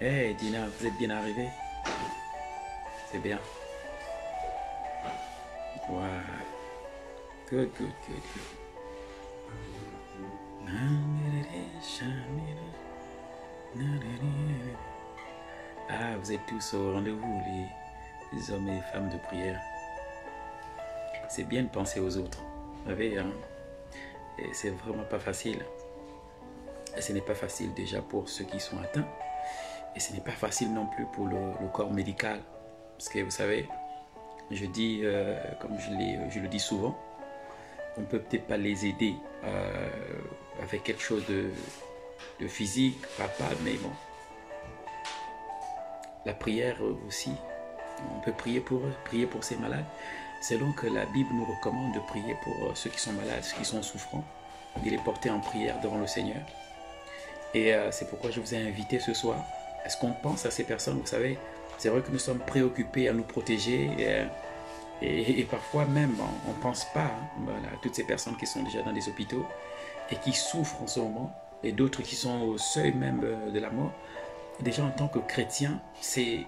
Hey Dina, vous êtes bien arrivée? C'est bien. Wow. Good, good, good, good. Ah, vous êtes tous au rendez-vous, les hommes et les femmes de prière. C'est bien de penser aux autres. Vous savez, hein? Et c'est vraiment pas facile. Et ce n'est pas facile déjà pour ceux qui sont atteints. Et ce n'est pas facile non plus pour le corps médical. Parce que vous savez, je dis, comme je le dis souvent, on ne peut peut-être pas les aider avec quelque chose de physique, palpable, mais bon. La prière aussi, on peut prier pour eux, prier pour ces malades. C'est donc que la Bible nous recommande de prier pour ceux qui sont malades, ceux qui sont souffrants, de les porter en prière devant le Seigneur. Et c'est pourquoi je vous ai invité ce soir. Est-ce qu'on pense à ces personnes? Vous savez, c'est vrai que nous sommes préoccupés à nous protéger et parfois même on ne pense pas voilà, à toutes ces personnes qui sont déjà dans des hôpitaux et qui souffrent en ce moment et d'autres qui sont au seuil même de la mort. Déjà en tant que chrétien, c'est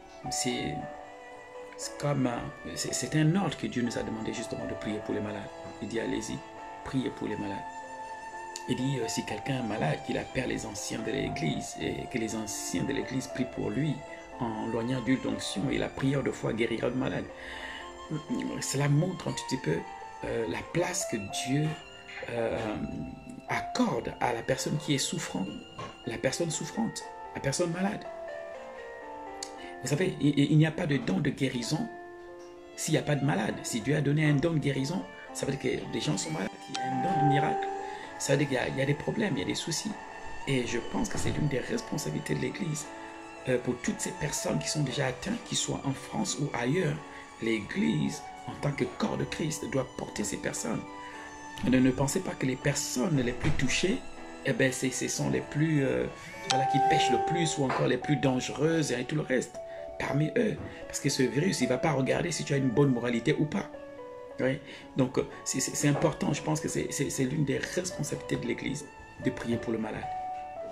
un ordre que Dieu nous a demandé justement de prier pour les malades. Il dit allez-y, priez pour les malades. Il dit si quelqu'un est malade, qu'il appelle les anciens de l'église et que les anciens de l'église prient pour lui en loignant d'huile d'onction et la prière de foi guérira le malade. Cela montre un petit peu la place que Dieu accorde à la personne qui est souffrante, la personne souffrante, la personne malade. Vous savez, il n'y a pas de don de guérison s'il n'y a pas de malade. Si Dieu a donné un don de guérison, ça veut dire que des gens sont malades, il y a un don de miracle. Ça veut dire qu'il y a des problèmes, il y a des soucis. Et je pense que c'est l'une des responsabilités de l'Église. Pour toutes ces personnes qui sont déjà atteintes, qu'ils soient en France ou ailleurs, l'Église, en tant que corps de Christ, doit porter ces personnes. Ne pensez pas que les personnes les plus touchées, eh ben, ce sont les plus, voilà, qui pêchent le plus ou encore les plus dangereuses et tout le reste parmi eux. Parce que ce virus, il ne va pas regarder si tu as une bonne moralité ou pas. Oui. Donc, c'est important. Je pense que c'est l'une des responsabilités de l'Église de prier pour le malade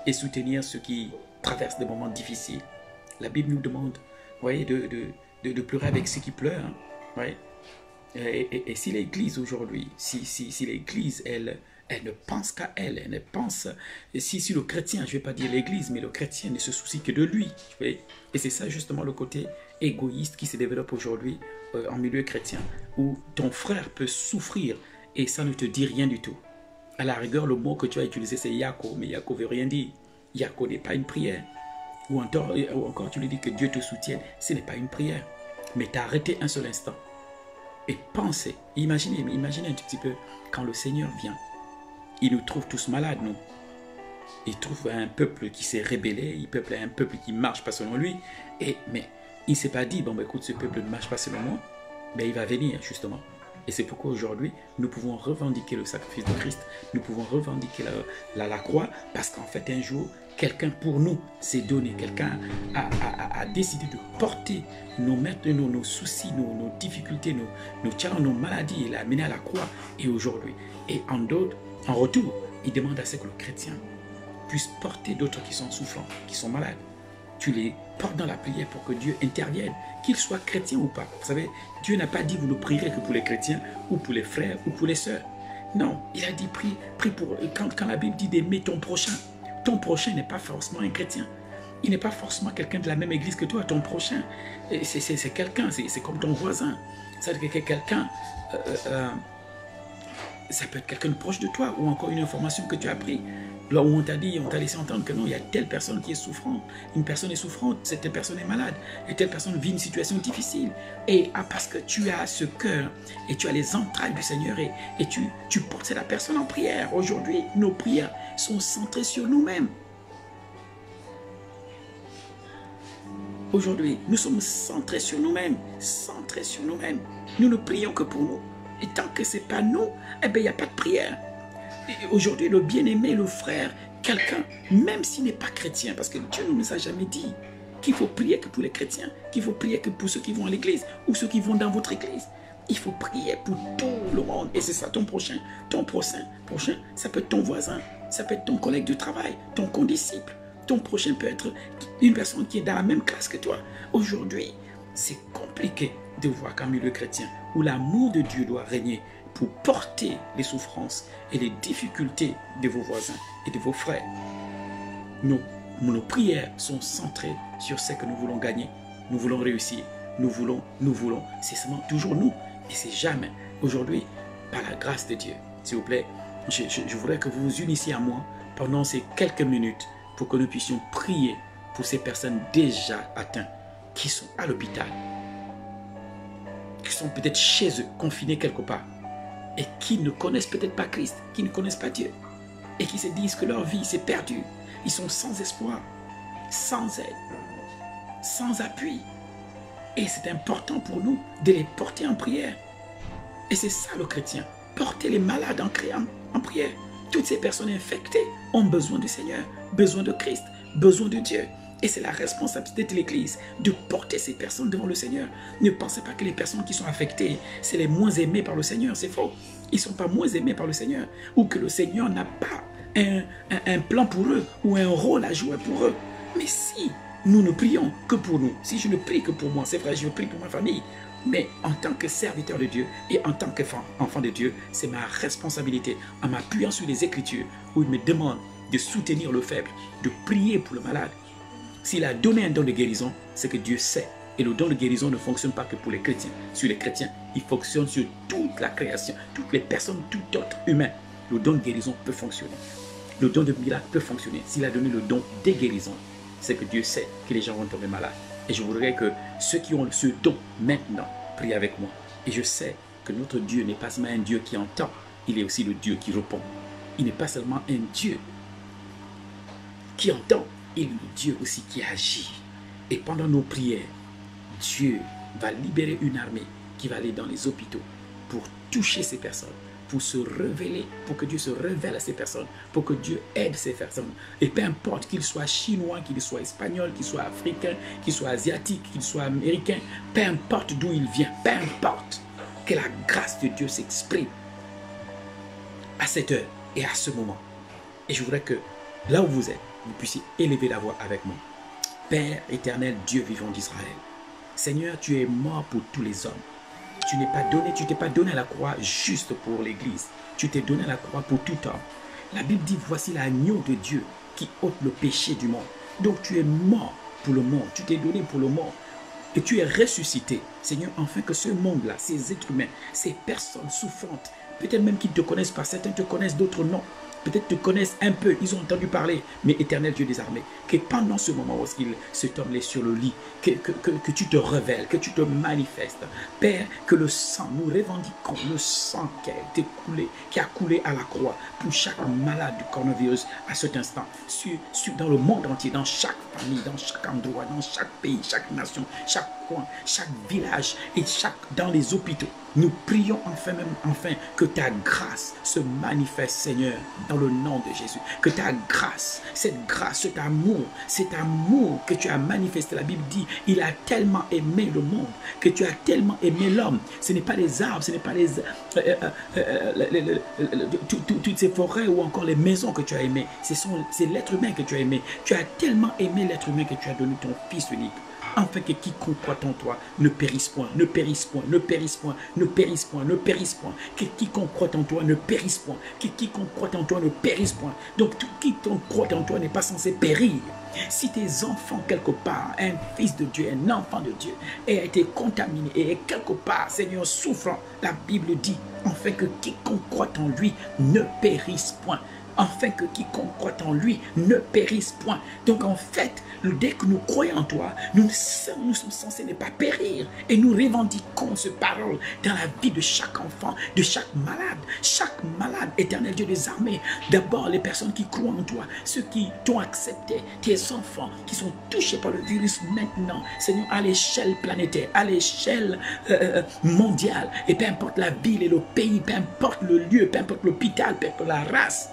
et soutenir ceux qui traversent des moments difficiles. La Bible nous demande, voyez, de pleurer avec ceux qui pleurent. Hein, voyez. Et si l'Église aujourd'hui, si l'Église, elle ne pense qu'à elle, elle ne pense... Si le chrétien, je ne vais pas dire l'Église, mais le chrétien ne se soucie que de lui. Voyez. Et c'est ça justement le côté égoïste qui se développe aujourd'hui en milieu chrétien, où ton frère peut souffrir et ça ne te dit rien du tout. À la rigueur, le mot que tu as utilisé, c'est Yako, mais Yako ne veut rien dire. Yako n'est pas une prière. Ou encore tu lui dis que Dieu te soutienne, ce n'est pas une prière. Mais t'arrêter un seul instant et pensez, imaginez un petit peu, quand le Seigneur vient, il nous trouve tous malades, nous. Il trouve un peuple qui s'est rébellé, un peuple qui ne marche pas selon lui, mais il ne s'est pas dit, bon, bah, écoute, ce peuple ne marche pas selon moi, mais il va venir, justement. Et c'est pourquoi aujourd'hui, nous pouvons revendiquer le sacrifice de Christ, nous pouvons revendiquer la croix, parce qu'en fait, un jour, quelqu'un pour nous s'est donné, quelqu'un a décidé de porter nos soucis, nos difficultés, nos challenges, nos maladies, il l'a amené à la croix. Et aujourd'hui, et en retour, il demande à ce que le chrétien puisse porter d'autres qui sont souffrants, qui sont malades. Tu les portes dans la prière pour que Dieu intervienne, qu'ils soient chrétiens ou pas. Vous savez, Dieu n'a pas dit vous ne prierez que pour les chrétiens ou pour les frères ou pour les sœurs. Non, il a dit prie pour... Quand la Bible dit d'aimer ton prochain n'est pas forcément un chrétien. Il n'est pas forcément quelqu'un de la même église que toi. Ton prochain, c'est quelqu'un, c'est comme ton voisin. C'est-à-dire que quelqu'un... ça peut être quelqu'un de proche de toi ou encore une information que tu as appris. Là où on t'a laissé entendre que non, il y a telle personne qui est souffrante. Une personne est souffrante, cette personne est malade. Et telle personne vit une situation difficile. Et parce que tu as ce cœur et tu as les entrailles du Seigneur et tu portes la personne en prière. Aujourd'hui, nos prières sont centrées sur nous-mêmes. Aujourd'hui, nous sommes centrés sur nous-mêmes. Centrés sur nous-mêmes. Nous ne prions que pour nous. Et tant que ce n'est pas nous, eh bien, il n'y a pas de prière. Aujourd'hui, le bien-aimé, le frère, quelqu'un, même s'il n'est pas chrétien, parce que Dieu ne nous a jamais dit qu'il faut prier que pour les chrétiens, qu'il faut prier que pour ceux qui vont à l'église ou ceux qui vont dans votre église. Il faut prier pour tout le monde. Et c'est ça, ton prochain, ça peut être ton voisin, ça peut être ton collègue de travail, ton condisciple. Ton prochain peut être une personne qui est dans la même classe que toi. Aujourd'hui, c'est compliqué de voir qu'en milieu chrétien, où l'amour de Dieu doit régner pour porter les souffrances et les difficultés de vos voisins et de vos frères. Nos prières sont centrées sur ce que nous voulons gagner. Nous voulons réussir. Nous voulons. C'est seulement toujours nous. Et c'est jamais. Aujourd'hui, par la grâce de Dieu, s'il vous plaît, je voudrais que vous vous unissiez à moi pendant ces quelques minutes pour que nous puissions prier pour ces personnes déjà atteintes, qui sont à l'hôpital, qui sont peut-être chez eux, confinés quelque part, et qui ne connaissent peut-être pas Christ, qui ne connaissent pas Dieu, et qui se disent que leur vie s'est perdue. Ils sont sans espoir, sans aide, sans appui. Et c'est important pour nous de les porter en prière. Et c'est ça le chrétien, porter les malades en prière. Toutes ces personnes infectées ont besoin du Seigneur, besoin de Christ, besoin de Dieu. Et c'est la responsabilité de l'Église de porter ces personnes devant le Seigneur. Ne pensez pas que les personnes qui sont affectées, c'est les moins aimées par le Seigneur. C'est faux. Ils ne sont pas moins aimés par le Seigneur. Ou que le Seigneur n'a pas un plan pour eux ou un rôle à jouer pour eux. Mais si nous ne prions que pour nous, si je ne prie que pour moi, c'est vrai, je prie pour ma famille. Mais en tant que serviteur de Dieu et en tant qu'enfant de Dieu, c'est ma responsabilité, en m'appuyant sur les Écritures, où il me demande de soutenir le faible, de prier pour le malade. S'il a donné un don de guérison, c'est que Dieu sait. Et le don de guérison ne fonctionne pas que pour les chrétiens. Sur les chrétiens, il fonctionne sur toute la création, toutes les personnes, tout autre humain. Le don de guérison peut fonctionner. Le don de miracle peut fonctionner. S'il a donné le don des guérisons, c'est que Dieu sait que les gens vont tomber malades. Et je voudrais que ceux qui ont ce don maintenant prient avec moi. Et je sais que notre Dieu n'est pas seulement un Dieu qui entend, il est aussi le Dieu qui répond. Il n'est pas seulement un Dieu qui entend, il est le Dieu aussi qui agit. Et pendant nos prières, Dieu va libérer une armée qui va aller dans les hôpitaux pour toucher ces personnes, pour se révéler, pour que Dieu se révèle à ces personnes, pour que Dieu aide ces personnes. Et peu importe qu'ils soient chinois, qu'ils soient espagnols, qu'ils soient africains, qu'ils soient asiatiques, qu'ils soient américains, peu importe d'où ils viennent, peu importe, que la grâce de Dieu s'exprime à cette heure et à ce moment. Et je voudrais que là où vous êtes, vous puissiez élever la voix avec moi. Père éternel, Dieu vivant d'Israël, Seigneur, tu es mort pour tous les hommes. Tu t'es pas donné à la croix juste pour l'Église. Tu t'es donné à la croix pour tout homme. La Bible dit, voici l'agneau de Dieu qui ôte le péché du monde. Donc tu es mort pour le monde. Tu t'es donné pour le monde. Et tu es ressuscité, Seigneur, afin que ce monde-là, ces êtres humains, ces personnes souffrantes, peut-être même qu'ils ne te connaissent pas, certains te connaissent, d'autres non. Peut-être te connaissent un peu, ils ont entendu parler, mais éternel Dieu des armées, que pendant ce moment où cet homme est sur le lit, que tu te révèles, que tu te manifestes. Père, que le sang, nous revendiquons le sang qui a coulé à la croix pour chaque malade du coronavirus à cet instant, dans le monde entier, dans chaque famille, dans chaque endroit, dans chaque pays, chaque nation, chaque coin, chaque village et dans les hôpitaux. Nous prions enfin que ta grâce se manifeste, Seigneur, dans le nom de Jésus. Que ta grâce, cet amour que tu as manifesté. La Bible dit, il a tellement aimé le monde, que tu as tellement aimé l'homme. Ce n'est pas les arbres, ce n'est pas toutes ces forêts ou encore les maisons que tu as aimées. C'est l'être humain que tu as aimé. Tu as tellement aimé l'être humain que tu as donné ton Fils unique. Afin que quiconque croit en toi ne périsse point, ne périsse point, ne périsse point, ne périsse point, ne périsse point. Que quiconque croit en toi ne périsse point, que quiconque croit en toi ne périsse point. Donc quiconque croit en toi n'est pas censé périr. Si tes enfants quelque part, un fils de Dieu, un enfant de Dieu, a été contaminé et est quelque part, Seigneur, souffrant, la Bible dit, afin que quiconque croit en lui ne périsse point. Afin que quiconque croit en lui ne périsse point. Donc en fait, dès que nous croyons en toi, nous sommes censés ne pas périr. Et nous revendiquons ce parole dans la vie de chaque enfant, de chaque malade, éternel Dieu des armées. D'abord, les personnes qui croient en toi, ceux qui t'ont accepté, tes enfants qui sont touchés par le virus maintenant, Seigneur, à l'échelle planétaire, à l'échelle mondiale, et peu importe la ville et le pays, peu importe le lieu, peu importe l'hôpital, peu importe la race,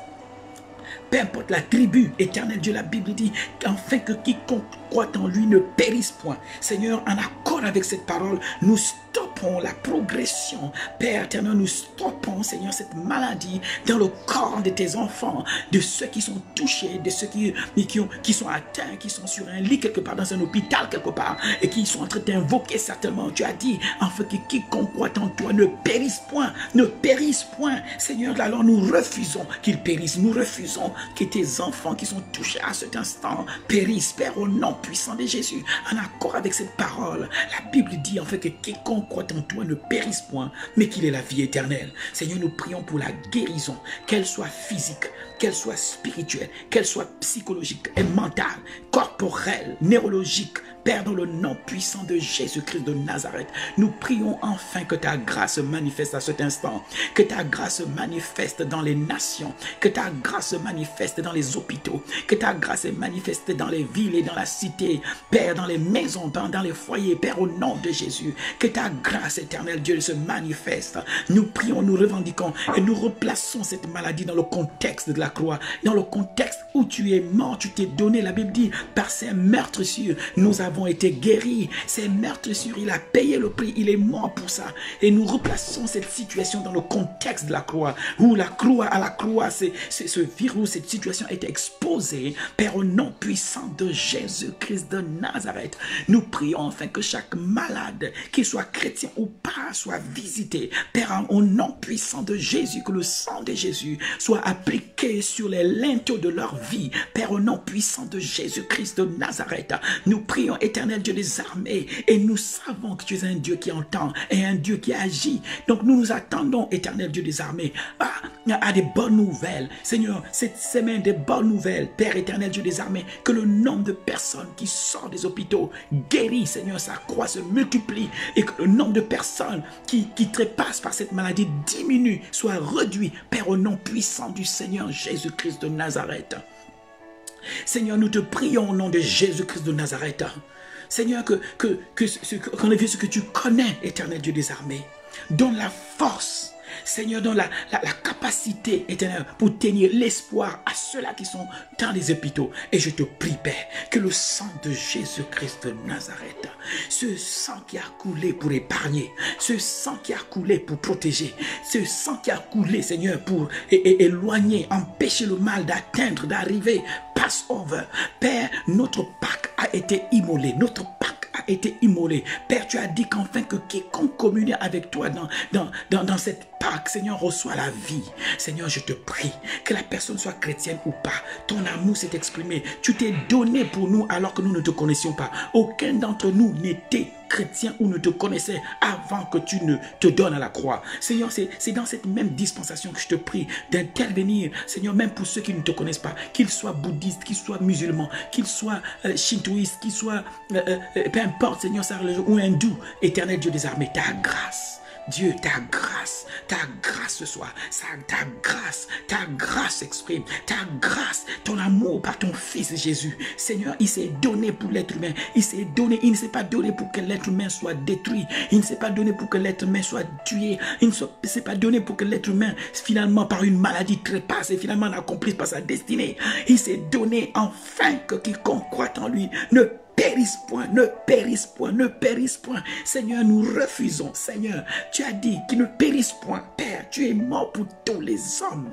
peu importe la tribu, éternel Dieu, la Bible dit, afin que quiconque croit en lui ne périsse point. Seigneur, en accord avec cette parole, nous stoppons la progression. Père éternel, nous stoppons, Seigneur, cette maladie dans le corps de tes enfants, de ceux qui sont touchés, de ceux qui sont atteints, qui sont sur un lit quelque part, dans un hôpital quelque part, et qui sont en train d'invoquer certainement. Tu as dit, afin que quiconque croit en toi ne périsse point, ne périsse point. Seigneur, alors nous refusons qu'ils périssent, nous refusons que tes enfants qui sont touchés à cet instant périssent, Père, au nom puissant de Jésus, en accord avec cette parole. La Bible dit en fait que quiconque croit en toi ne périsse point, mais qu'il ait la vie éternelle. Seigneur, nous prions pour la guérison, qu'elle soit physique, qu'elle soit spirituelle, qu'elle soit psychologique et mentale, corporelle, neurologique. Père, dans le nom puissant de Jésus-Christ de Nazareth, nous prions enfin que ta grâce se manifeste à cet instant, que ta grâce se manifeste dans les nations, que ta grâce se manifeste dans les hôpitaux, que ta grâce se manifeste dans les villes et dans la cité, Père, dans les maisons, dans les foyers, Père, au nom de Jésus, que ta grâce éternelle, Dieu, se manifeste. Nous prions, nous revendiquons et nous replaçons cette maladie dans le contexte de la croix, dans le contexte où tu es mort, tu t'es donné, la Bible dit, par ces meurtrissures, nous avons été guéris. Ces meurtrissures, il a payé le prix, il est mort pour ça. Et nous replaçons cette situation dans le contexte de la croix, où à la croix, ce virus, cette situation a été exposée. Père, au nom puissant de Jésus-Christ de Nazareth, nous prions enfin que chaque malade, qu'il soit chrétien ou pas, soit visité. Père, au nom puissant de Jésus, que le sang de Jésus soit appliqué sur les linteaux de leur vie. Père, au nom puissant de Jésus-Christ de Nazareth, nous prions, éternel Dieu des armées, et nous savons que tu es un Dieu qui entend et un Dieu qui agit. Donc nous nous attendons, éternel Dieu des armées, à des bonnes nouvelles. Seigneur, cette semaine, des bonnes nouvelles. Père éternel Dieu des armées, que le nombre de personnes qui sortent des hôpitaux guéris, Seigneur, sa croix se multiplie, et que le nombre de personnes qui trépassent par cette maladie diminue, soit réduit. Père, au nom puissant du Seigneur Jésus-Christ de Nazareth. Seigneur, nous te prions au nom de Jésus-Christ de Nazareth. Seigneur, qu'on ait vu ce que tu connais, éternel Dieu des armées. Donne la force, Seigneur, donne la capacité, éternel, pour tenir l'espoir à ceux-là qui sont dans les hôpitaux. Et je te prie, Père, que le sang de Jésus-Christ de Nazareth, ce sang qui a coulé pour épargner, ce sang qui a coulé pour protéger, ce sang qui a coulé, Seigneur, pour éloigner, empêcher le mal d'atteindre, d'arriver, pass over. Père, notre Pâque a été immolé, notre Pâque a été immolé. Père, tu as dit qu'enfin que quiconque communie avec toi dans cette Pâque, Seigneur, reçoit la vie. Seigneur, je te prie que la personne soit chrétienne ou pas, ton amour s'est exprimé. Tu t'es donné pour nous alors que nous ne te connaissions pas. Aucun d'entre nous n'était chrétien ou ne te connaissait avant que tu ne te donnes à la croix. Seigneur, c'est dans cette même dispensation que je te prie d'intervenir, Seigneur, même pour ceux qui ne te connaissent pas, qu'ils soient bouddhistes, qu'ils soient musulmans, qu'ils soient shintoïstes, qu'ils soient, peu importe, Seigneur, sa religion ou hindou, éternel Dieu des armées, ta grâce Dieu, ta grâce ce soir, ta grâce s'exprime, ta grâce, ton amour par ton Fils Jésus. Seigneur, il s'est donné pour l'être humain, il ne s'est pas donné pour que l'être humain soit détruit, il ne s'est pas donné pour que l'être humain soit tué, il ne s'est pas donné pour que l'être humain, finalement, par une maladie trépasse et finalement n'accomplisse pas sa destinée. Il s'est donné afin que quiconque croit en lui ne périsse point, ne périsse point, ne périsse point. Seigneur, nous refusons. Seigneur, tu as dit qu'ils ne périssent point. Père, tu es mort pour tous les hommes,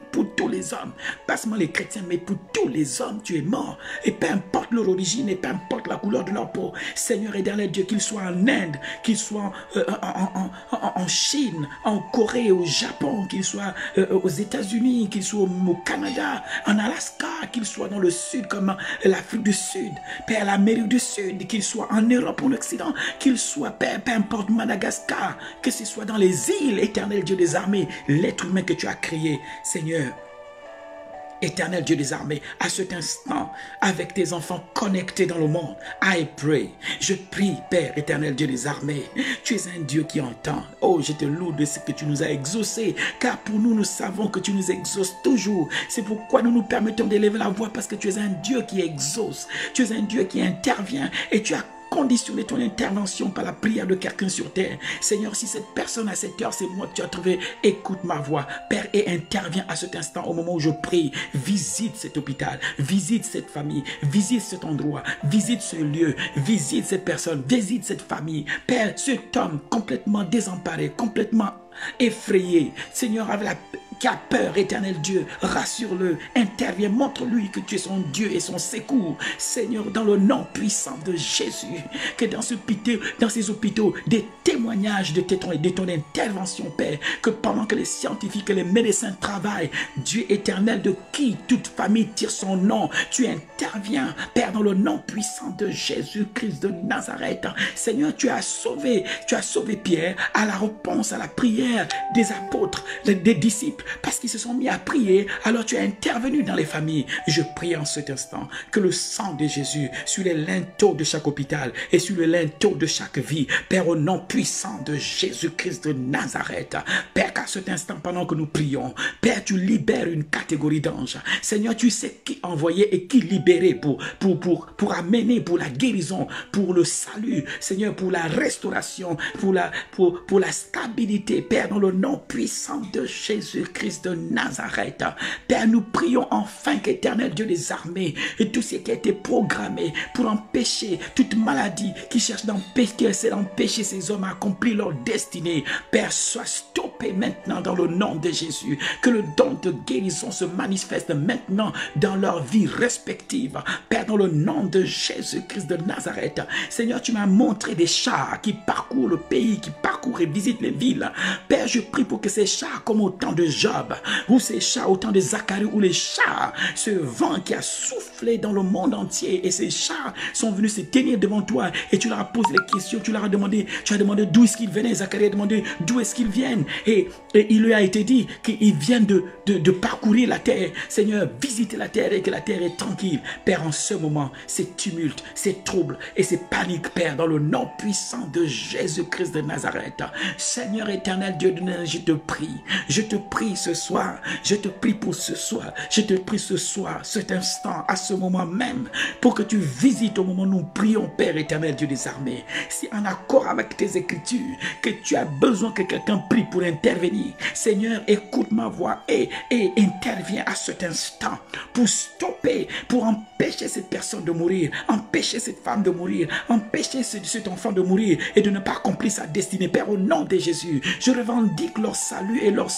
pas seulement les chrétiens, mais pour tous les hommes, tu es mort. Et peu importe leur origine, et peu importe la couleur de leur peau. Seigneur éternel Dieu, qu'ils soient en Inde, qu'ils soient en Chine, en Corée, au Japon, qu'ils soient aux États-Unis, qu'ils soient au Canada, en Alaska, qu'ils soient dans le sud comme l'Afrique du Sud, Père, l'Amérique du Sud, qu'il soit en Europe ou en Occident, qu'il soit, Père, peu importe Madagascar, que ce soit dans les îles, éternel Dieu des armées, l'être humain que tu as créé, Seigneur, éternel Dieu des armées, à cet instant, avec tes enfants connectés dans le monde, I pray, je prie, Père, éternel Dieu des armées, tu es un Dieu qui entend. Oh, je te loue de ce que tu nous as exaucé, car pour nous, nous savons que tu nous exauces toujours. C'est pourquoi nous nous permettons d'élever la voix, parce que tu es un Dieu qui exauce, tu es un Dieu qui intervient, et tu as conditionner ton intervention par la prière de quelqu'un sur terre. Seigneur, si cette personne à cette heure, c'est moi que tu as trouvé, écoute ma voix, Père, et interviens à cet instant au moment où je prie. Visite cet hôpital, visite cette famille, visite cet endroit, visite ce lieu, visite cette personne, visite cette famille. Père, cet homme complètement désemparé, complètement effrayé, Seigneur, qui a peur, éternel Dieu, rassure-le, interviens, montre-lui que tu es son Dieu et son secours, Seigneur, dans le nom puissant de Jésus, que dans ces hôpitaux, des témoignages de ton intervention, Père, que pendant que les scientifiques et les médecins travaillent, Dieu éternel, de qui toute famille tire son nom, tu interviens, Père, dans le nom puissant de Jésus-Christ de Nazareth. Seigneur, tu as sauvé Pierre à la réponse à la prière des apôtres, des disciples, parce qu'ils se sont mis à prier, alors tu es intervenu dans les familles. Je prie en cet instant que le sang de Jésus sur les linteaux de chaque hôpital et sur les linteaux de chaque vie, Père, au nom puissant de Jésus-Christ de Nazareth, Père, qu'à cet instant, pendant que nous prions, Père, tu libères une catégorie d'anges. Seigneur, tu sais qui envoyer et qui libérer pour amener, pour la guérison, pour le salut, Seigneur, pour la restauration, pour la stabilité, Père, dans le nom puissant de Jésus-Christ de Nazareth. Père, nous prions enfin qu'éternel Dieu des armées, et tout ce qui a été programmé pour empêcher toute maladie qui cherche d'empêcher ces hommes à accomplir leur destinée, Père, soit stoppé maintenant dans le nom de Jésus. Que le don de guérison se manifeste maintenant dans leur vie respective, Père, dans le nom de Jésus-Christ de Nazareth. Seigneur, tu m'as montré des chars qui parcourent le pays, qui parcourent et visitent les villes. Père, je prie pour que ces chars, comme au temps de Job, ou ces chars au temps de Zacharie, ou les chars, ce vent qui a soufflé dans le monde entier, et ces chars sont venus se tenir devant toi, et tu leur as posé les questions, tu as demandé d'où est-ce qu'ils venaient. Zacharie a demandé d'où est-ce qu'ils viennent, et il lui a été dit qu'ils viennent de parcourir la terre. Seigneur, visitez la terre et que la terre est tranquille. Père, en ce moment, ces tumultes, ces troubles et ces paniques, Père, dans le nom puissant de Jésus-Christ de Nazareth. Seigneur éternel Dieu de Nazareth, je te prie ce soir, je te prie pour ce soir, je te prie ce soir, cet instant, à ce moment même, pour que tu visites au moment où nous prions, Père éternel Dieu des armées. Si en accord avec tes écritures, que tu as besoin que quelqu'un prie pour intervenir, Seigneur, écoute ma voix et interviens à cet instant pour stopper, pour empêcher cette personne de mourir, empêcher cette femme de mourir, empêcher cet enfant de mourir et de ne pas accomplir sa destinée. Père, au nom de Jésus, je revendique leur salut et leur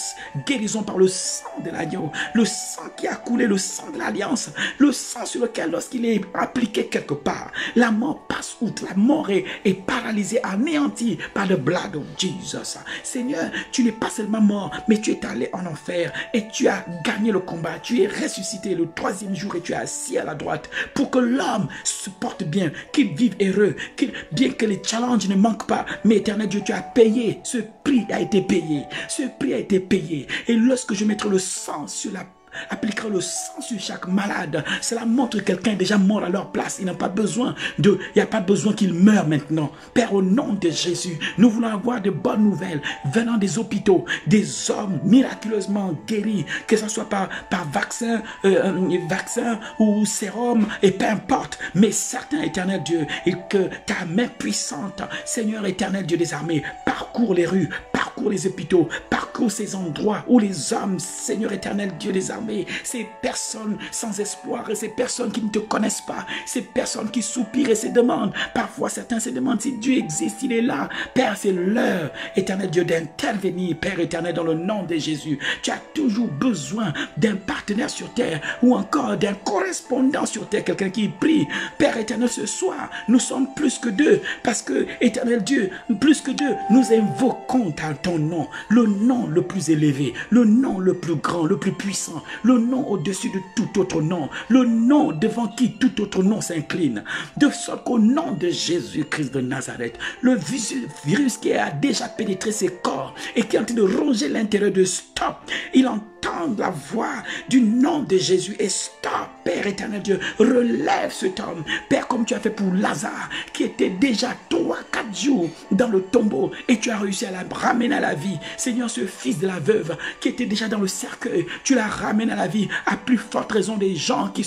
guérison par le sang de l'agneau, le sang qui a coulé, le sang de l'alliance, le sang sur lequel, lorsqu'il est appliqué quelque part, la mort passe outre, la mort est paralysée, anéantie par le blood of Jesus. Seigneur, tu n'es pas seulement mort, mais tu es allé en enfer et tu as gagné le combat, tu es ressuscité le troisième jour et tu es assis à la droite pour que l'homme se porte bien, qu'il vive heureux, bien que les challenges ne manquent pas, mais éternel Dieu, tu as payé, ce prix a été payé, ce prix a été payé. Et lorsque je mettrai le sang sur appliquera le sang sur chaque malade, cela montre que quelqu'un est déjà mort à leur place. Il n'y a pas besoin qu'il meure maintenant. Père, au nom de Jésus, nous voulons avoir de bonnes nouvelles venant des hôpitaux, des hommes miraculeusement guéris, que ce soit par vaccin ou sérum, et peu importe, mais certain, éternel Dieu, et que ta main puissante, Seigneur éternel Dieu des armées, parcourt les rues, parcourt les hôpitaux, parcourt ces endroits où les hommes, Seigneur éternel Dieu des armées, ces personnes sans espoir et ces personnes qui ne te connaissent pas, ces personnes qui soupirent et se demandent, parfois certains se demandent si Dieu existe, il est là. Père, c'est l'heure, éternel Dieu, d'intervenir, Père éternel, dans le nom de Jésus. Tu as toujours besoin d'un partenaire sur terre ou encore d'un correspondant sur terre, quelqu'un qui prie. Père éternel, ce soir, nous sommes plus que deux, parce que, éternel Dieu, plus que deux, nous invoquons ton nom, le nom le plus élevé, le nom le plus grand, le plus puissant, le nom au-dessus de tout autre nom, le nom devant qui tout autre nom s'incline. De sorte qu'au nom de Jésus-Christ de Nazareth, le virus qui a déjà pénétré ses corps et qui est en train de ronger l'intérieur de stop, il entend la voix du nom de Jésus et stop, Père éternel Dieu, relève cet homme, Père, comme tu as fait pour Lazare, qui était déjà 3-4 jours dans le tombeau et tu as réussi à la ramener à la vie. Seigneur, ce fils de la veuve qui était déjà dans le cercueil, tu la ramènes à la vie, à plus forte raison des gens qui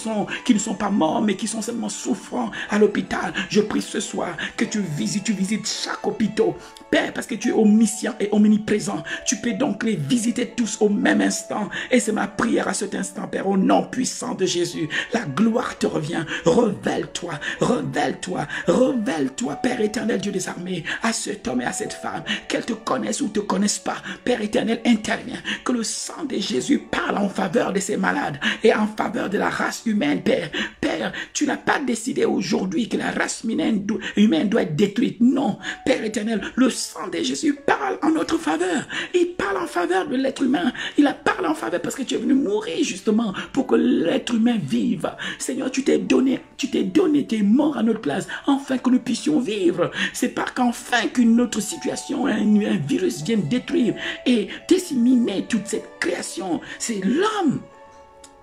ne sont pas morts mais qui sont seulement souffrants à l'hôpital. Je prie ce soir que tu visites chaque hôpital, Père, parce que tu es omniscient et omniprésent. Tu peux donc les visiter tous au même instant. Et c'est ma prière à cet instant, Père, au nom puissant de Jésus. La gloire te revient. Révèle-toi, révèle-toi, révèle-toi, Père éternel, Dieu des armées, à cet homme et à cette femme, qu'elles te connaissent ou te connaissent pas. Père éternel, intervient. Que le sang de Jésus parle en faveur de ces malades et en faveur de la race humaine, Père. Père, tu n'as pas décidé aujourd'hui que la race humaine doit être détruite. Non, Père éternel, le sang de Jésus parle en notre faveur. Il parle en faveur de l'être humain. Il parle en faveur parce que tu es venu mourir justement pour que l'être humain vive. Seigneur, tu t'es donné, tu es mort à notre place, afin que nous puissions vivre. C'est pas qu'enfin qu'une autre situation, un virus vienne détruire et disséminer toute cette création. C'est l'homme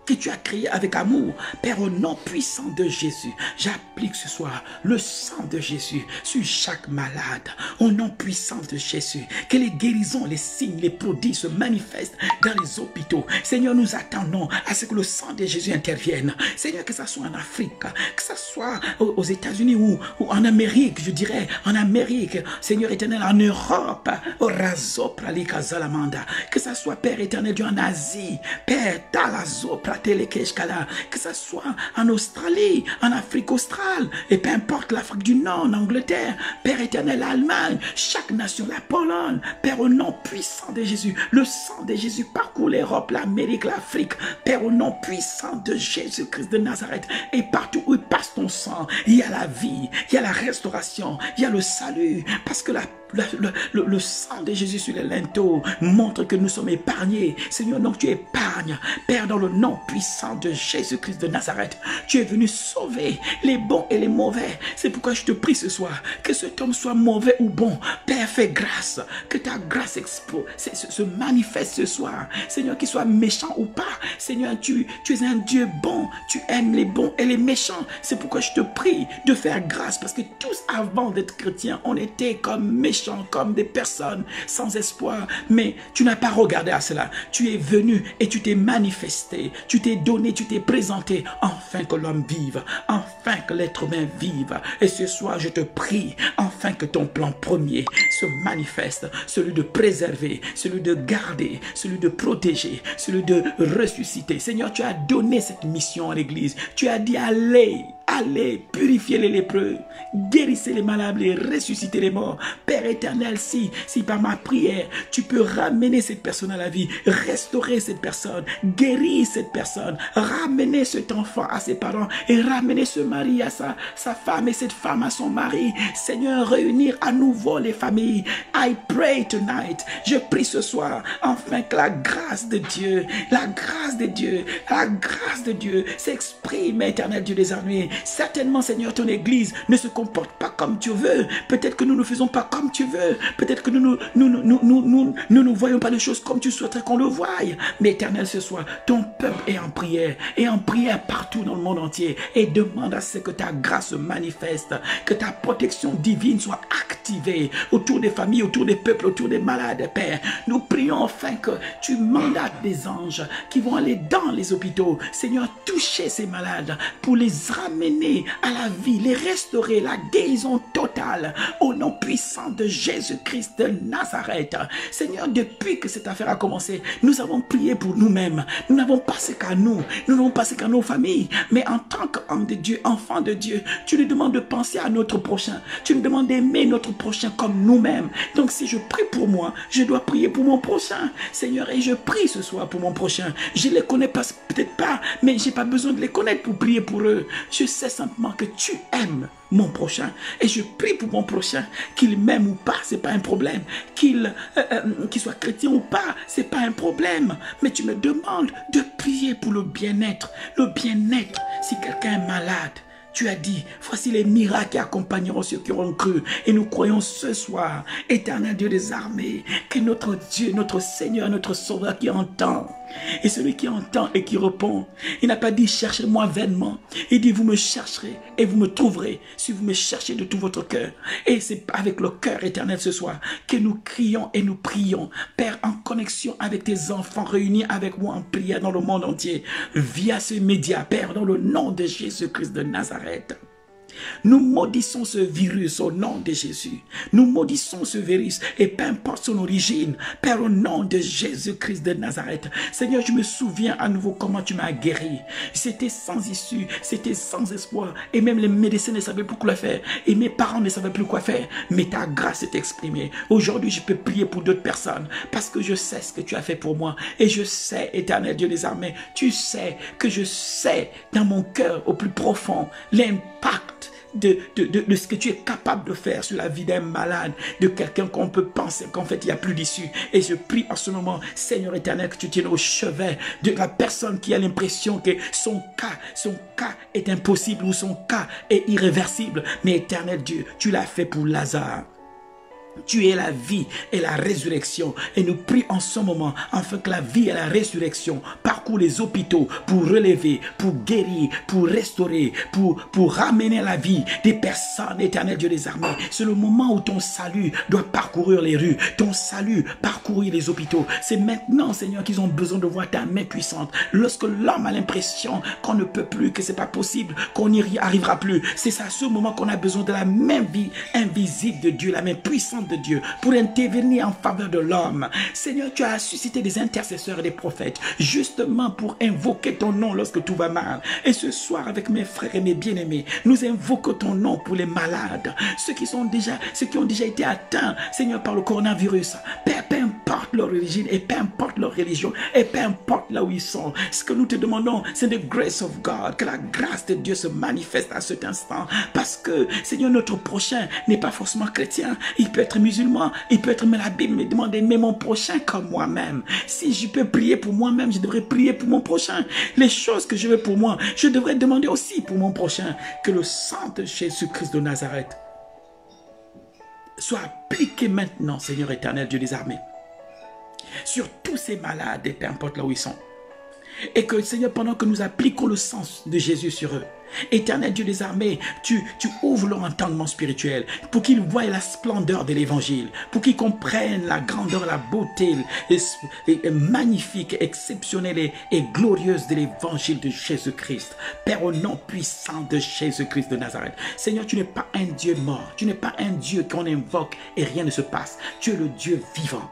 que tu as créé avec amour. Père, au nom puissant de Jésus, j'applique ce soir le sang de Jésus sur chaque malade. Au nom puissant de Jésus, que les guérisons, les signes, les prodiges se manifestent dans les hôpitaux. Seigneur, nous attendons à ce que le sang de Jésus intervienne. Seigneur, que ce soit en Afrique, que ce soit aux États-Unis ou en Amérique, je dirais, en Amérique, Seigneur éternel, en Europe, au Razopra Zalamanda, que ce soit, Père éternel, Dieu, en Asie, Père Talazopra, que ce soit en Australie, en Afrique australe, et peu importe l'Afrique du Nord, en Angleterre, Père éternel, l'Allemagne, chaque nation, la Pologne, Père, au nom puissant de Jésus, le sang de Jésus parcourt l'Europe, l'Amérique, l'Afrique, Père, au nom puissant de Jésus-Christ de Nazareth, et partout où il passe ton sang, il y a la vie, il y a la restauration, il y a le salut, parce que le sang de Jésus sur les linteaux montre que nous sommes épargnés. Seigneur, donc tu épargnes, Père, dans le nom puissant de Jésus-Christ de Nazareth. Tu es venu sauver les bons et les mauvais. C'est pourquoi je te prie ce soir, que cet homme soit mauvais ou bon, Père, fais grâce, que ta grâce se manifeste ce soir. Seigneur, qu'il soit méchant ou pas, Seigneur, tu es un Dieu bon, tu aimes les bons et les méchants. C'est pourquoi je te prie de faire grâce, parce que tous avant d'être chrétiens, on était comme méchants, comme des personnes sans espoir, mais tu n'as pas regardé à cela. Tu es venu et tu t'es manifesté, tu t'es donné, tu t'es présenté, enfin que l'homme vive, enfin que l'être humain vive. Et ce soir, je te prie, enfin que ton plan premier se manifeste, celui de préserver, celui de garder, celui de protéger, celui de ressusciter. Seigneur, tu as donné cette mission à l'église. Tu as dit, allez, purifiez les lépreux, guérissez les malades et ressuscitez les morts. Père éternel, si par ma prière, tu peux ramener cette personne à la vie, restaurer cette personne, guérir cette personne, ramener cet enfant à ses parents et ramener ce mari à sa femme et cette femme à son mari. Seigneur, réunir à nouveau les familles. I pray tonight, je prie ce soir, enfin que la grâce de Dieu, la grâce de Dieu, la grâce de Dieu s'exprime, éternel Dieu des armées, Certainement, Seigneur, ton Église ne se comporte pas comme tu veux. Peut-être que nous ne faisons pas comme tu veux. Peut-être que nous ne voyons pas les choses comme tu souhaiterais qu'on le voie. Mais Éternel, ce soir, ton peuple est en prière partout dans le monde entier, et demande à ce que ta grâce se manifeste, que ta protection divine soit activée autour des familles, autour des peuples, autour des malades, Père. Nous prions enfin que tu mandates des anges qui vont aller dans les hôpitaux, Seigneur, toucher ces malades pour les ramener à la vie, les restaurer, la guérison totale au nom puissant de Jésus-Christ de Nazareth. Seigneur, depuis que cette affaire a commencé, nous avons prié pour nous-mêmes. Nous n'avons passé qu'à nous n'avons passé qu'à nos familles, mais en tant qu'homme de Dieu, enfant de Dieu, tu nous demandes de penser à notre prochain. Tu nous demandes d'aimer notre prochain comme nous-mêmes. Donc si je prie pour moi, je dois prier pour mon prochain. Seigneur, et je prie ce soir pour mon prochain. Je ne les connais pas, peut-être pas, mais je n'ai pas besoin de les connaître pour prier pour eux. Je sais simplement que tu aimes mon prochain, et je prie pour mon prochain, qu'il m'aime ou pas, c'est pas un problème, qu'il soit chrétien ou pas, c'est pas un problème, mais tu me demandes de prier pour le bien-être, si quelqu'un est malade. Tu as dit, voici les miracles qui accompagneront ceux qui auront cru. Et nous croyons ce soir, Éternel Dieu des armées, que notre Dieu, notre Seigneur, notre Sauveur qui entend, et celui qui entend et qui répond, il n'a pas dit cherchez-moi vainement. Il dit vous me chercherez et vous me trouverez si vous me cherchez de tout votre cœur. Et c'est avec le cœur éternel ce soir que nous crions et nous prions, Père, en connexion avec tes enfants réunis avec moi en prière dans le monde entier, via ce média, Père, dans le nom de Jésus-Christ de Nazareth. Nous maudissons ce virus au nom de Jésus. Nous maudissons ce virus et peu importe son origine, Père, au nom de Jésus-Christ de Nazareth. Seigneur, je me souviens à nouveau comment tu m'as guéri. C'était sans issue, c'était sans espoir. Et même les médecins ne savaient plus quoi faire. Et mes parents ne savaient plus quoi faire. Mais ta grâce s'est exprimée. Aujourd'hui, je peux prier pour d'autres personnes parce que je sais ce que tu as fait pour moi. Et je sais, Éternel Dieu des armées, tu sais que je sais dans mon cœur au plus profond l'impact de ce que tu es capable de faire sur la vie d'un malade, de quelqu'un qu'on peut penser qu'en fait il n'y a plus d'issue. Et je prie en ce moment, Seigneur éternel, que tu tiennes au chevet de la personne qui a l'impression que son cas est impossible ou son cas est irréversible. Mais éternel Dieu, tu l'as fait pour Lazare. Tu es la vie et la résurrection. Et nous prions en ce moment, afin que la vie et la résurrection parcourent les hôpitaux pour relever, pour guérir, pour restaurer, pour ramener à la vie des personnes, éternel Dieu des armées. C'est le moment où ton salut doit parcourir les rues, ton salut parcourir les hôpitaux. C'est maintenant, Seigneur, qu'ils ont besoin de voir ta main puissante. Lorsque l'homme a l'impression qu'on ne peut plus, que c'est pas possible, qu'on n'y arrivera plus, c'est à ce moment qu'on a besoin de la main invisible de Dieu, la main puissante de Dieu pour intervenir en faveur de l'homme. Seigneur, tu as suscité des intercesseurs et des prophètes justement pour invoquer ton nom lorsque tout va mal. Et ce soir, avec mes frères et mes bien-aimés, nous invoquons ton nom pour les malades, ceux qui ont déjà été atteints, Seigneur, par le coronavirus. Père, peu importe leur origine et peu importe leur religion et peu importe là où ils sont, ce que nous te demandons, c'est the grace of God, que la grâce de Dieu se manifeste à cet instant, parce que, Seigneur, notre prochain n'est pas forcément chrétien, il peut être musulman, il peut être, mais la Bible me demande d'aimer mon prochain comme moi-même. Si je peux prier pour moi-même, je devrais prier pour mon prochain. Les choses que je veux pour moi, je devrais demander aussi pour mon prochain. Que le sang de Jésus-Christ de Nazareth soit appliqué maintenant, Seigneur éternel, Dieu des armées, sur tous ces malades, et peu importe là où ils sont. Et que, Seigneur, pendant que nous appliquons le sang de Jésus sur eux, éternel Dieu des armées, tu ouvres leur entendement spirituel pour qu'ils voient la splendeur de l'évangile, pour qu'ils comprennent la grandeur, la beauté magnifique, exceptionnelle et glorieuse de l'évangile de Jésus-Christ. Père, au nom puissant de Jésus-Christ de Nazareth. Seigneur, tu n'es pas un Dieu mort, tu n'es pas un Dieu qu'on invoque et rien ne se passe. Tu es le Dieu vivant.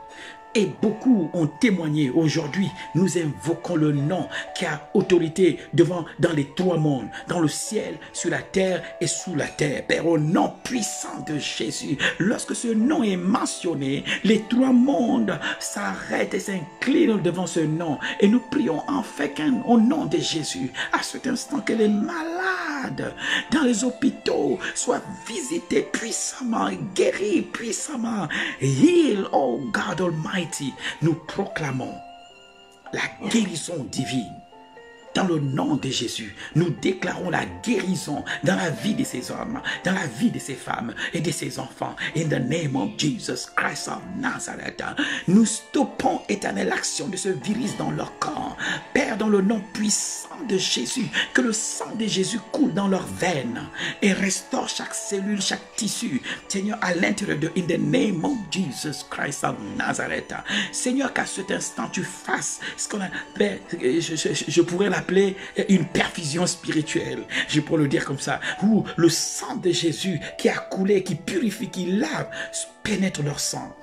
Et beaucoup ont témoigné. Aujourd'hui, nous invoquons le nom qui a autorité dans les trois mondes, dans le ciel, sur la terre et sous la terre. Père, au nom puissant de Jésus, lorsque ce nom est mentionné, les trois mondes s'arrêtent et s'inclinent devant ce nom. Et nous prions en fait au nom de Jésus, à cet instant que les malades dans les hôpitaux soient visités puissamment, guéris puissamment. Heal, oh God Almighty. Nous proclamons la guérison divine Dans le nom de Jésus, nous déclarons la guérison dans la vie de ces hommes, dans la vie de ces femmes et de ces enfants. In the name of Jesus Christ of Nazareth, nous stoppons, Éternel, l'action de ce virus dans leur corps. Père, dans le nom puissant de Jésus, que le sang de Jésus coule dans leurs veines et restaure chaque cellule, chaque tissu, Seigneur, à l'intérieur de, in the name of Jesus Christ of Nazareth. Seigneur, qu'à cet instant, tu fasses ce qu'on a, je pourrais l'appeler une perfusion spirituelle, je pourrais le dire comme ça, où le sang de Jésus qui a coulé, qui purifie, qui lave, pénètre leur sang,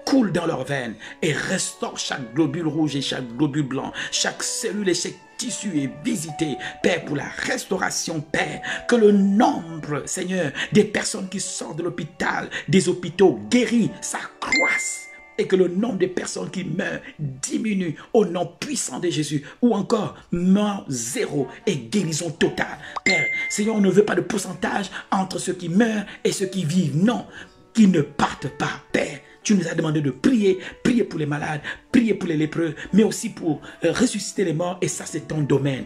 coule dans leurs veines et restaure chaque globule rouge et chaque globule blanc, chaque cellule et chaque tissu est visité, Père, pour la restauration, Père. Que le nombre, Seigneur, des personnes qui sortent de l'hôpital, des hôpitaux guéris, s'accroisse. Et que le nombre de personnes qui meurent diminue au nom puissant de Jésus. Ou encore, mort zéro et guérison totale. Père, Seigneur, on ne veut pas de pourcentage entre ceux qui meurent et ceux qui vivent. Non, qu'ils ne partent pas, Père. Tu nous as demandé de prier, prier pour les malades, prier pour les lépreux, mais aussi pour ressusciter les morts. Et ça, c'est ton domaine.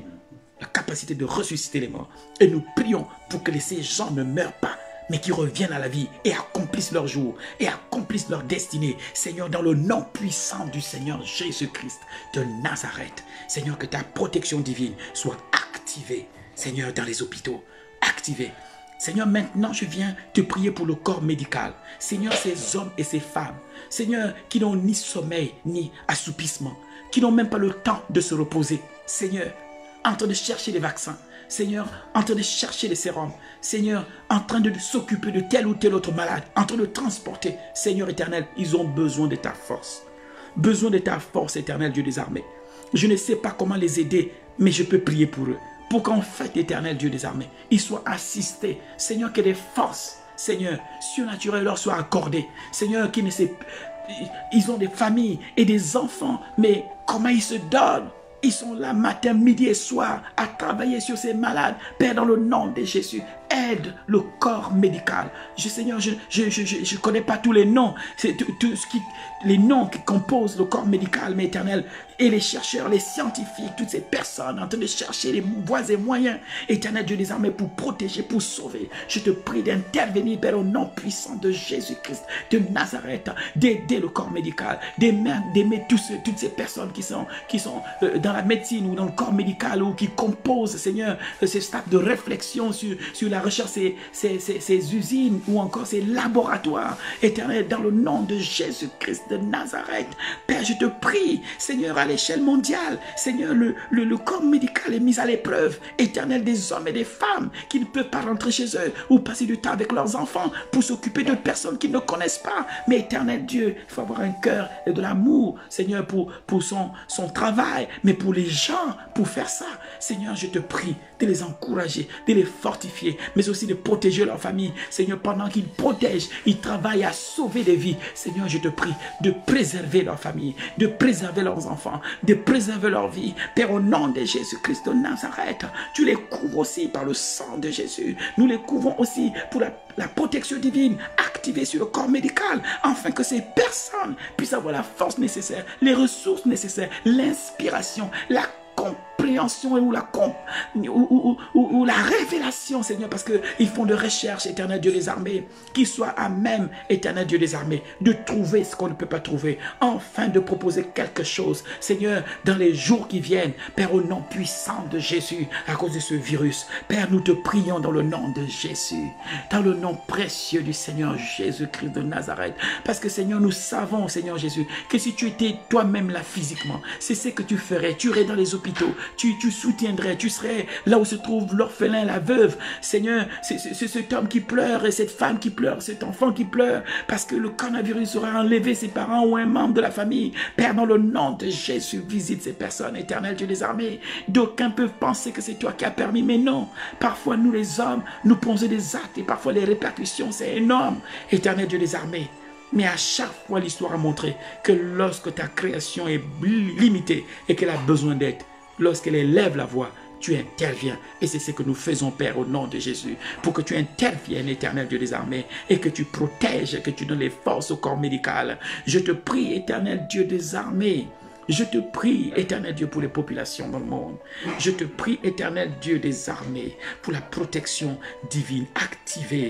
La capacité de ressusciter les morts. Et nous prions pour que ces gens ne meurent pas, mais qui reviennent à la vie et accomplissent leur jour et accomplissent leur destinée. Seigneur, dans le nom puissant du Seigneur Jésus-Christ de Nazareth, Seigneur, que ta protection divine soit activée, Seigneur, dans les hôpitaux, activée. Seigneur, maintenant je viens te prier pour le corps médical. Seigneur, ces hommes et ces femmes, Seigneur, qui n'ont ni sommeil ni assoupissement, qui n'ont même pas le temps de se reposer. Seigneur, en train de chercher les vaccins, Seigneur, en train de chercher les sérums, Seigneur, en train de s'occuper de tel ou tel autre malade, en train de transporter, Seigneur éternel, ils ont besoin de ta force. Besoin de ta force, éternel Dieu des armées. Je ne sais pas comment les aider, mais je peux prier pour eux. Pour qu'en fait, éternel Dieu des armées, ils soient assistés. Seigneur, que des forces, Seigneur, surnaturelles leur soient accordées. Seigneur, qui ne sait, ils ont des familles et des enfants, mais comment ils se donnent? Ils sont là matin, midi et soir à travailler sur ces malades. Père, dans le nom de Jésus, aide le corps médical. Seigneur, je ne connais pas tous les noms. C'est les noms qui composent le corps médical, mais éternel, et les chercheurs, les scientifiques, toutes ces personnes en train de chercher les voies et moyens, éternel Dieu des armées, pour protéger, pour sauver. Je te prie d'intervenir, Père, au nom puissant de Jésus-Christ de Nazareth, d'aider le corps médical, d'aimer toutes ces personnes qui sont dans la médecine ou dans le corps médical ou qui composent, Seigneur, ces stades de réflexion sur la recherche, ces usines ou encore ces laboratoires. Éternel, dans le nom de Jésus-Christ de Nazareth, Père, je te prie, Seigneur, à l'échelle mondiale, Seigneur, le corps médical est mis à l'épreuve. Éternel, des hommes et des femmes qui ne peuvent pas rentrer chez eux ou passer du temps avec leurs enfants pour s'occuper de personnes qu'ils ne connaissent pas. Mais éternel Dieu, il faut avoir un cœur et de l'amour, Seigneur, pour son travail, mais pour les gens, pour faire ça. Seigneur, je te prie de les encourager, de les fortifier, mais aussi de protéger leur famille. Seigneur, pendant qu'ils protègent, ils travaillent à sauver des vies. Seigneur, je te prie de préserver leur famille, de préserver leurs enfants, de préserver leur vie. Père, au nom de Jésus-Christ de Nazareth, tu les couvres aussi par le sang de Jésus. Nous les couvrons aussi pour la protection divine activée sur le corps médical, afin que ces personnes puissent avoir la force nécessaire, les ressources nécessaires, l'inspiration, la compréhension ou la révélation, Seigneur, parce qu'ils font de recherche, éternel Dieu des armées, qu'ils soient à même, éternel Dieu des armées, de trouver ce qu'on ne peut pas trouver, enfin de proposer quelque chose, Seigneur, dans les jours qui viennent. Père, au nom puissant de Jésus, à cause de ce virus, Père, nous te prions dans le nom de Jésus, dans le nom précieux du Seigneur Jésus-Christ de Nazareth, parce que, Seigneur, nous savons, Seigneur Jésus, que si tu étais toi-même là physiquement, c'est ce que tu ferais. Tu irais dans les hôpitaux, tu soutiendrais, tu serais là où se trouve l'orphelin, la veuve. Seigneur, c'est cet homme qui pleure et cette femme qui pleure, cet enfant qui pleure parce que le coronavirus aura enlevé ses parents ou un membre de la famille. Père, dans le nom de Jésus, visite ces personnes, éternel Dieu des armées. D'aucuns peuvent penser que c'est toi qui as permis, mais non. Parfois, nous les hommes, nous posons des actes et parfois les répercussions, c'est énorme, éternel Dieu des armées. Mais à chaque fois, l'histoire a montré que lorsque ta création est limitée et qu'elle a besoin d'aide, lorsqu'elle élève la voix, tu interviens. Et c'est ce que nous faisons, Père, au nom de Jésus, pour que tu interviennes, éternel Dieu des armées, et que tu protèges, que tu donnes les forces au corps médical. Je te prie, éternel Dieu des armées, Je te prie, éternel Dieu, pour les populations dans le monde. Je te prie, éternel Dieu des armées, pour la protection divine activée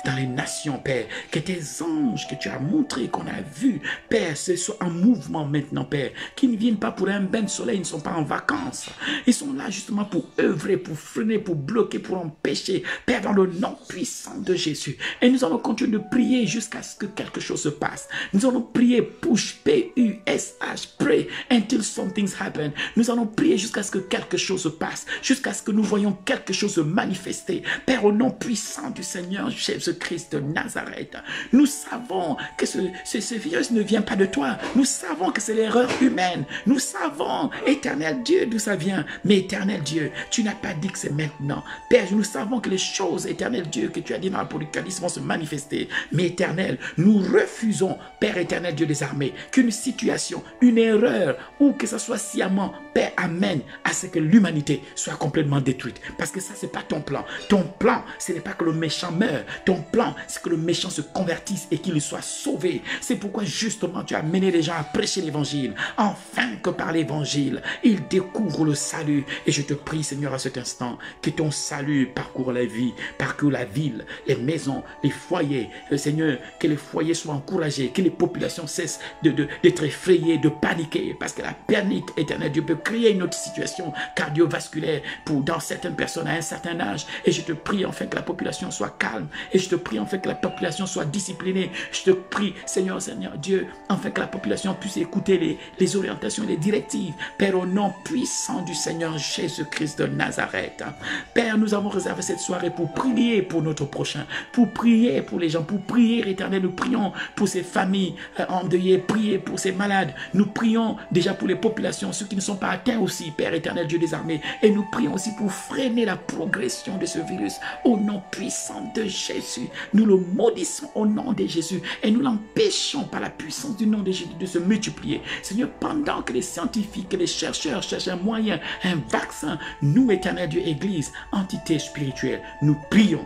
dans les nations, Père. Que tes anges que tu as montrés, qu'on a vus, Père, ce soit en mouvement maintenant, Père. Qu'ils ne viennent pas pour un bain de soleil, ils ne sont pas en vacances. Ils sont là justement pour œuvrer, pour freiner, pour bloquer, pour empêcher. Père, dans le nom puissant de Jésus. Et nous allons continuer de prier jusqu'à ce que quelque chose se passe. Nous allons prier, push, P-U-S-H, pray. Until something happen. Nous allons prier jusqu'à ce que quelque chose se passe, jusqu'à ce que nous voyons quelque chose se manifester. Père, au nom puissant du Seigneur Jésus-Christ de Nazareth, nous savons que ce virus ne vient pas de toi. Nous savons que c'est l'erreur humaine. Nous savons, éternel Dieu, d'où ça vient. Mais éternel Dieu, tu n'as pas dit que c'est maintenant. Père, nous savons que les choses, éternel Dieu, que tu as dit dans l'Apocalypse vont se manifester. Mais éternel, nous refusons, Père éternel Dieu des armées, qu'une situation, une erreur, ou que ce soit sciemment, Père, amène à ce que l'humanité soit complètement détruite. Parce que ça, c'est pas ton plan. Ton plan, ce n'est pas que le méchant meure. Ton plan, c'est que le méchant se convertisse et qu'il soit sauvé. C'est pourquoi justement tu as mené les gens à prêcher l'évangile. Enfin que par l'évangile, ils découvrent le salut. Et je te prie, Seigneur, à cet instant, que ton salut parcourt la vie, parcourt la ville, les maisons, les foyers. Seigneur, que les foyers soient encouragés, que les populations cessent d'être effrayées, de paniquer. Parce que la panique, éternel Dieu, peut créer une autre situation cardiovasculaire dans certaines personnes à un certain âge. Et je te prie enfin que la population soit calme. Et je te prie enfin que la population soit disciplinée. Je te prie, Seigneur Dieu, enfin que la population puisse écouter les orientations, les directives. Père, au nom puissant du Seigneur Jésus-Christ de Nazareth. Père, nous avons réservé cette soirée pour prier pour notre prochain, pour prier pour les gens, pour prier, éternel. Nous prions pour ces familles endeuillées, prier pour ces malades. Nous prions déjà pour les populations, ceux qui ne sont pas atteints aussi, Père éternel Dieu des armées. Et nous prions aussi pour freiner la progression de ce virus au nom puissant de Jésus. Nous le maudissons au nom de Jésus et nous l'empêchons par la puissance du nom de Jésus de se multiplier. Seigneur, pendant que les scientifiques et les chercheurs cherchent un moyen, un vaccin, nous, éternel Dieu, Église, entité spirituelle, nous prions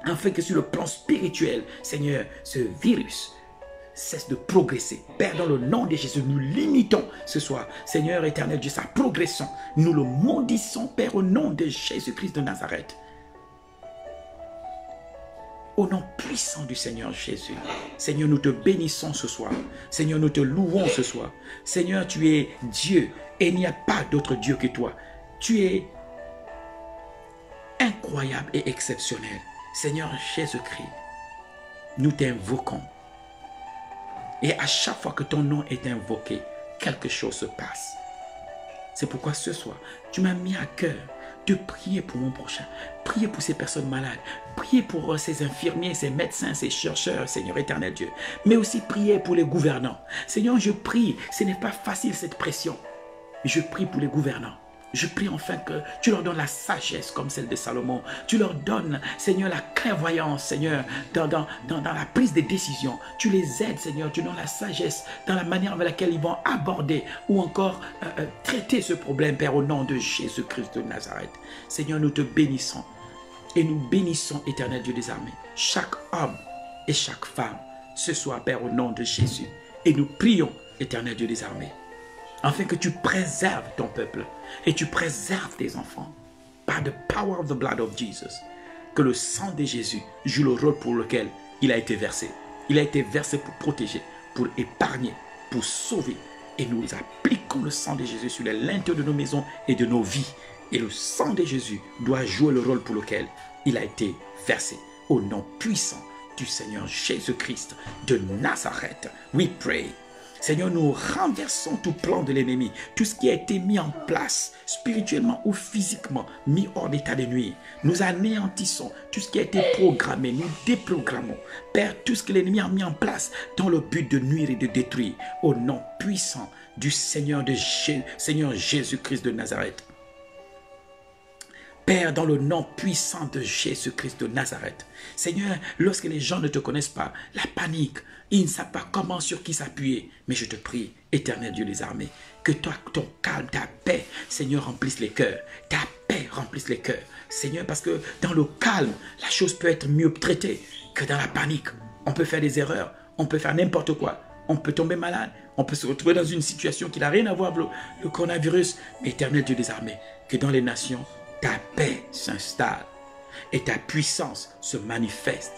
afin que sur le plan spirituel, Seigneur, ce virus cesse de progresser. Père, dans le nom de Jésus, nous limitons ce soir, Seigneur éternel Dieu, sa progression. Nous le maudissons, Père, au nom de Jésus-Christ de Nazareth. Au nom puissant du Seigneur Jésus. Seigneur, nous te bénissons ce soir. Seigneur, nous te louons ce soir. Seigneur, tu es Dieu et il n'y a pas d'autre Dieu que toi. Tu es incroyable et exceptionnel. Seigneur Jésus-Christ, nous t'invoquons. Et à chaque fois que ton nom est invoqué, quelque chose se passe. C'est pourquoi ce soir, tu m'as mis à cœur de prier pour mon prochain, prier pour ces personnes malades, prier pour ces infirmiers, ces médecins, ces chercheurs, Seigneur éternel Dieu, mais aussi prier pour les gouvernants. Seigneur, je prie, ce n'est pas facile cette pression, je prie pour les gouvernants. Je prie enfin que tu leur donnes la sagesse comme celle de Salomon. Tu leur donnes, Seigneur, la clairvoyance, Seigneur, dans la prise des décisions. Tu les aides, Seigneur, tu donnes la sagesse dans la manière avec laquelle ils vont aborder ou encore traiter ce problème, Père, au nom de Jésus-Christ de Nazareth. Seigneur, nous te bénissons et nous bénissons, éternel Dieu des armées, chaque homme et chaque femme ce soir, Père, au nom de Jésus. Et nous prions, éternel Dieu des armées, afin que tu préserves ton peuple et tu préserves tes enfants par the power of the blood of Jesus. Que le sang de Jésus joue le rôle pour lequel il a été versé. Il a été versé pour protéger, pour épargner, pour sauver. Et nous appliquons le sang de Jésus sur les linteaux de nos maisons et de nos vies. Et le sang de Jésus doit jouer le rôle pour lequel il a été versé. Au nom puissant du Seigneur Jésus-Christ de Nazareth, we pray. Seigneur, nous renversons tout plan de l'ennemi, tout ce qui a été mis en place, spirituellement ou physiquement, mis hors d'état de nuire. Nous anéantissons tout ce qui a été programmé, nous déprogrammons. Père, tout ce que l'ennemi a mis en place dans le but de nuire et de détruire, au nom puissant du Seigneur Jésus-Christ de Nazareth. Père, dans le nom puissant de Jésus-Christ de Nazareth. Seigneur, lorsque les gens ne te connaissent pas, la panique, ils ne savent pas comment, sur qui s'appuyer. Mais je te prie, éternel Dieu des armées, que toi, ton calme, ta paix, Seigneur, remplisse les cœurs. Ta paix remplisse les cœurs. Seigneur, parce que dans le calme, la chose peut être mieux traitée que dans la panique. On peut faire des erreurs, on peut faire n'importe quoi. on peut tomber malade, on peut se retrouver dans une situation qui n'a rien à voir avec le coronavirus. Mais éternel Dieu des armées, que dans les nations, ta paix s'installe et ta puissance se manifeste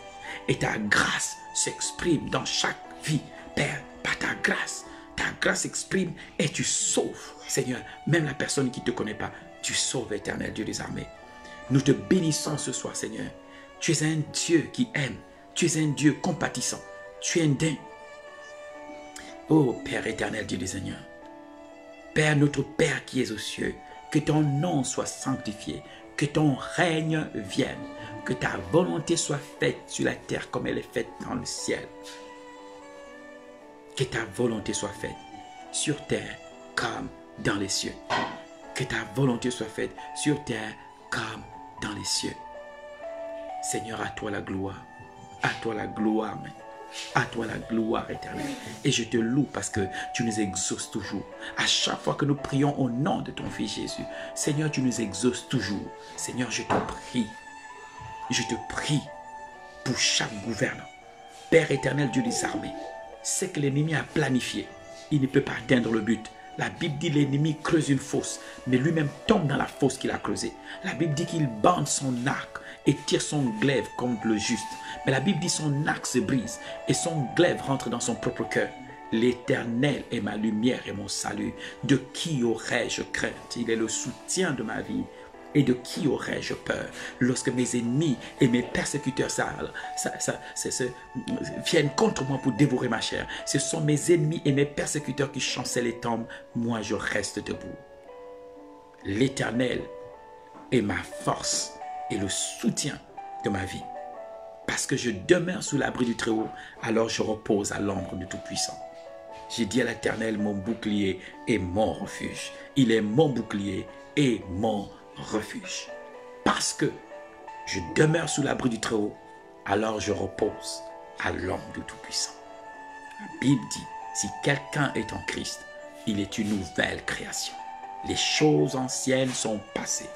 et ta grâce s'exprime dans chaque vie. Père, par ta grâce s'exprime et tu sauves, Seigneur, même la personne qui ne te connaît pas. Tu sauves, éternel Dieu des armées. Nous te bénissons ce soir, Seigneur. Tu es un Dieu qui aime. Tu es un Dieu compatissant. Tu es un Dieu. Oh Père éternel Dieu des Seigneurs. Père, notre Père qui es aux cieux, que ton nom soit sanctifié, que ton règne vienne, que ta volonté soit faite sur la terre comme elle est faite dans le ciel. Que ta volonté soit faite sur terre comme dans les cieux. Que ta volonté soit faite sur terre comme dans les cieux. Seigneur, à toi la gloire. À toi la gloire, à toi la gloire éternelle. Et je te loue parce que tu nous exauces toujours. À chaque fois que nous prions au nom de ton Fils Jésus, Seigneur, tu nous exauces toujours. Seigneur, je te prie pour chaque gouvernant. Père éternel, Dieu des armées, c'est que l'ennemi a planifié. Il ne peut pas atteindre le but. La Bible dit l'ennemi creuse une fosse, mais lui-même tombe dans la fosse qu'il a creusée. La Bible dit qu'il bande son arc et tire son glaive contre le juste. Mais la Bible dit son arc se brise et son glaive rentre dans son propre cœur. L'Éternel est ma lumière et mon salut. De qui aurais-je crainte? Il est le soutien de ma vie. Et de qui aurais-je peur? Lorsque mes ennemis et mes persécuteurs viennent contre moi pour dévorer ma chair, ce sont mes ennemis et mes persécuteurs qui chancellent et tombent. Moi, je reste debout. L'Éternel est ma force et le soutien de ma vie. Parce que je demeure sous l'abri du Très-Haut, alors je repose à l'ombre du Tout-Puissant. J'ai dit à l'Éternel, mon bouclier et mon refuge. Il est mon bouclier et mon refuge. Parce que je demeure sous l'abri du Très-Haut, alors je repose à l'ombre du Tout-Puissant. La Bible dit, si quelqu'un est en Christ, il est une nouvelle création. Les choses anciennes sont passées.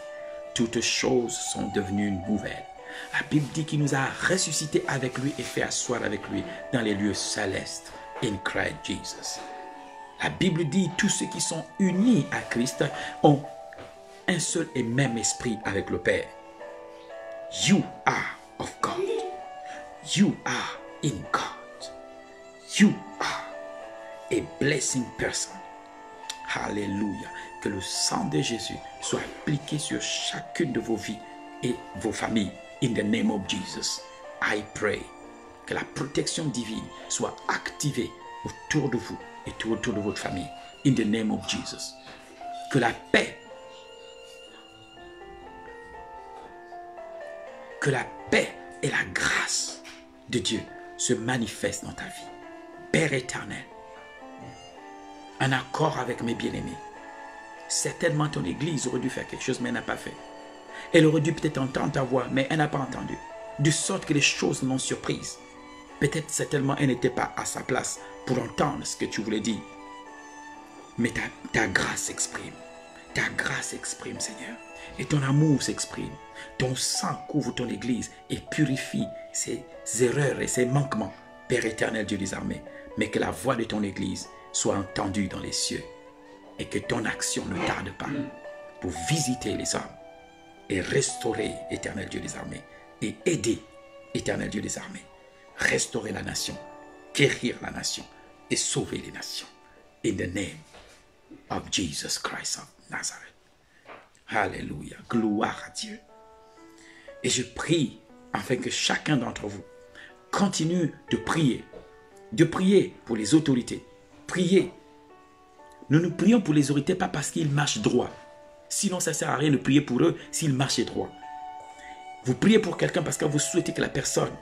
Toutes choses sont devenues nouvelles. La Bible dit qu'il nous a ressuscités avec lui et fait asseoir avec lui dans les lieux célestes. In Christ Jesus. La Bible dit tous ceux qui sont unis à Christ ont un seul et même esprit avec le Père. You are of God. You are in God. You are a blessing person. Alléluia. Que le sang de Jésus soit appliqué sur chacune de vos vies et vos familles. In the name of Jesus, I pray. Que la protection divine soit activée autour de vous et autour de votre famille. In the name of Jesus. Que la paix et la grâce de Dieu se manifestent dans ta vie. Père éternel, en accord avec mes bien-aimés, certainement ton église aurait dû faire quelque chose, mais elle n'a pas fait. Elle aurait dû peut-être entendre ta voix, mais elle n'a pas entendu. De sorte que les choses l'ont surprise. Peut-être certainement elle n'était pas à sa place pour entendre ce que tu voulais dire. Mais ta grâce s'exprime. Ta grâce s'exprime, Seigneur. Et ton amour s'exprime. Ton sang couvre ton église et purifie ses erreurs et ses manquements. Père éternel, Dieu des armées. Mais que la voix de ton église soit entendue dans les cieux. Et que ton action ne tarde pas pour visiter les hommes. Et restaurer, éternel Dieu des armées. Et aider, éternel Dieu des armées. Restaurer la nation. Guérir la nation. Et sauver les nations. In the name of Jesus Christ of Nazareth. Alléluia. Gloire à Dieu. Et je prie afin que chacun d'entre vous continue de prier. De prier pour les autorités. Priez. Nous prions pour les autorités pas parce qu'ils marchent droit. Sinon, ça ne sert à rien de prier pour eux s'ils marchaient droit. Vous priez pour quelqu'un parce que vous souhaitez que la personne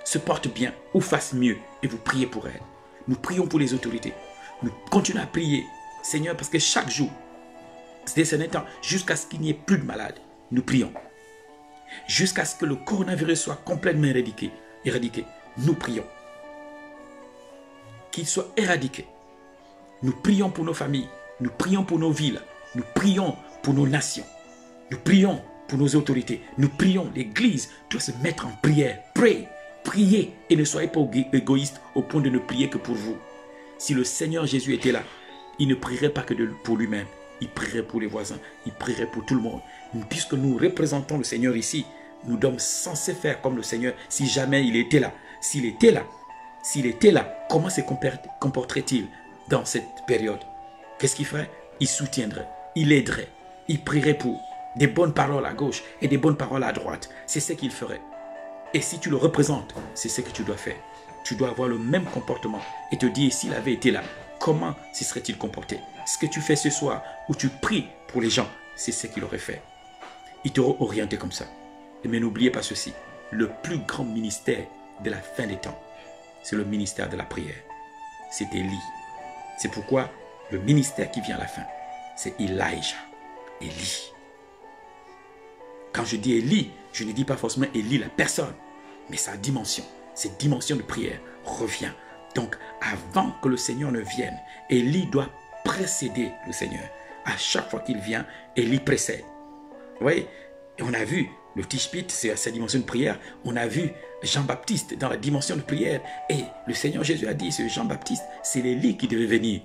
se porte bien ou fasse mieux. Et vous priez pour elle. Nous prions pour les autorités. Nous continuons à prier, Seigneur, parce que chaque jour, ces derniers temps, jusqu'à ce qu'il n'y ait plus de malades, nous prions. Jusqu'à ce que le coronavirus soit complètement éradiqué, nous prions. Qu'il soit éradiqué. Nous prions pour nos familles, nous prions pour nos villes, nous prions pour nos nations, nous prions pour nos autorités, nous prions. L'Église doit se mettre en prière. Priez et ne soyez pas égoïste au point de ne prier que pour vous. Si le Seigneur Jésus était là, il ne prierait pas que pour lui-même. Il prierait pour les voisins. Il prierait pour tout le monde. Puisque nous représentons le Seigneur ici, nous sommes censés faire comme le Seigneur si jamais il était là. S'il était là, comment se comporterait-il dans cette période? Qu'est-ce qu'il ferait? Il soutiendrait, il aiderait, il prierait pour des bonnes paroles à gauche et des bonnes paroles à droite. C'est ce qu'il ferait. Et si tu le représentes, c'est ce que tu dois faire. Tu dois avoir le même comportement et te dire, s'il avait été là, comment se serait-il comporté? Ce que tu fais ce soir, où tu pries pour les gens, c'est ce qu'il aurait fait. Il t'aurait orienté comme ça. Mais n'oubliez pas ceci, le plus grand ministère de la fin des temps, c'est le ministère de la prière. C'est Élie. C'est pourquoi le ministère qui vient à la fin, c'est Elijah. Élie. Quand je dis Élie, je ne dis pas forcément Élie la personne, mais sa dimension, cette dimension de prière revient. Donc, avant que le Seigneur ne vienne, Élie doit précéder le Seigneur. À chaque fois qu'il vient, Élie précède. Vous voyez, et on a vu le Tishbit, c'est sa dimension de prière. On a vu Jean-Baptiste dans la dimension de prière. Et le Seigneur Jésus a dit, ce Jean-Baptiste, c'est Élie qui devait venir.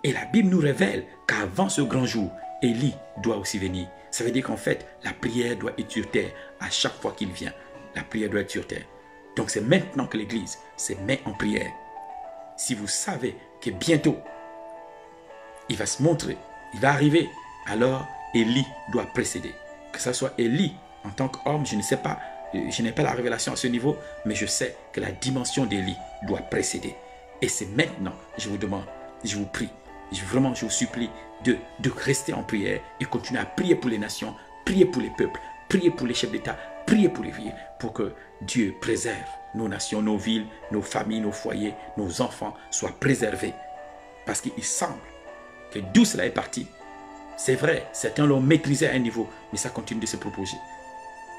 Et la Bible nous révèle qu'avant ce grand jour, Élie doit aussi venir. Ça veut dire qu'en fait, la prière doit être sur terre à chaque fois qu'il vient. La prière doit être sur terre. Donc c'est maintenant que l'Église se met en prière. Si vous savez que bientôt, il va se montrer, il va arriver, alors Élie doit précéder. Que ce soit Élie en tant qu'homme, je ne sais pas, je n'ai pas la révélation à ce niveau, mais je sais que la dimension d'Élie doit précéder. Et c'est maintenant, je vous demande, je vous prie, je vous supplie de rester en prière et continuer à prier pour les nations, prier pour les peuples, prier pour les chefs d'État, prier pour les villes, pour que Dieu préserve nos nations, nos villes, nos familles, nos foyers, nos enfants soient préservés. Parce qu'il semble que d'où cela est parti, c'est vrai, certains l'ont maîtrisé à un niveau, mais ça continue de se propager.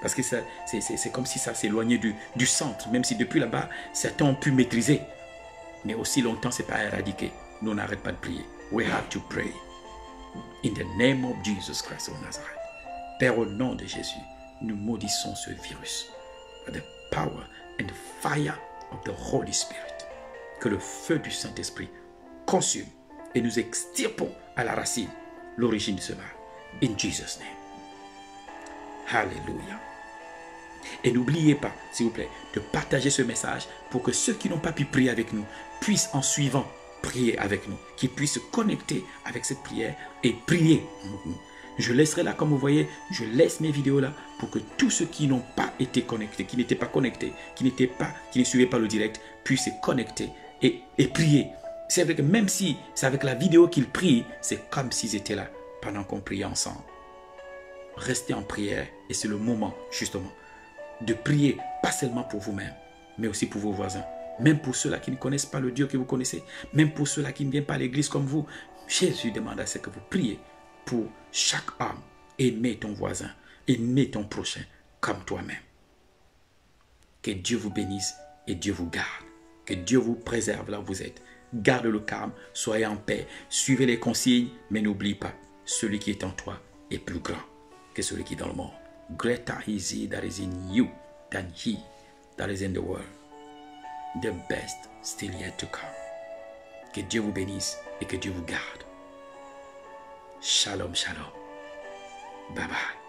Parce que c'est comme si ça s'éloignait du centre, même si depuis là-bas, certains ont pu maîtriser. Mais aussi longtemps, ce n'est pas éradiqué. Nous n'arrêtons pas de prier. We have to pray. In the name of Jesus Christ of Nazareth. Père, au nom de Jésus, nous maudissons ce virus. By the power and the fire of the Holy Spirit. Que le feu du Saint-Esprit consume et nous extirpons à la racine l'origine de ce mal. In Jesus' name. Hallelujah. Et n'oubliez pas, s'il vous plaît, de partager ce message pour que ceux qui n'ont pas pu prier avec nous puissent en suivant prier avec nous, qu'ils puissent se connecter avec cette prière et prier avec nous. Je laisserai là, comme vous voyez, je laisse mes vidéos là pour que tous ceux qui n'ont pas été connectés, qui n'étaient pas connectés, qui ne suivaient pas le direct, puissent se connecter et prier. C'est vrai que même si c'est avec la vidéo qu'ils prient, c'est comme s'ils étaient là pendant qu'on priait ensemble. Restez en prière et c'est le moment justement de prier, pas seulement pour vous-même, mais aussi pour vos voisins. Même pour ceux-là qui ne connaissent pas le Dieu que vous connaissez, même pour ceux-là qui ne viennent pas à l'église comme vous, Jésus demande à ce que vous priez pour chaque homme. Aimez ton voisin, aimez ton prochain comme toi-même. Que Dieu vous bénisse et Dieu vous garde. Que Dieu vous préserve là où vous êtes. Garde le calme, soyez en paix, suivez les consignes, mais n'oublie pas, celui qui est en toi est plus grand que celui qui est dans le monde. Greater is he that is in you than he that is in the world. The best still yet to come. Que Dieu vous bénisse et que Dieu vous garde. Shalom, shalom. Bye bye.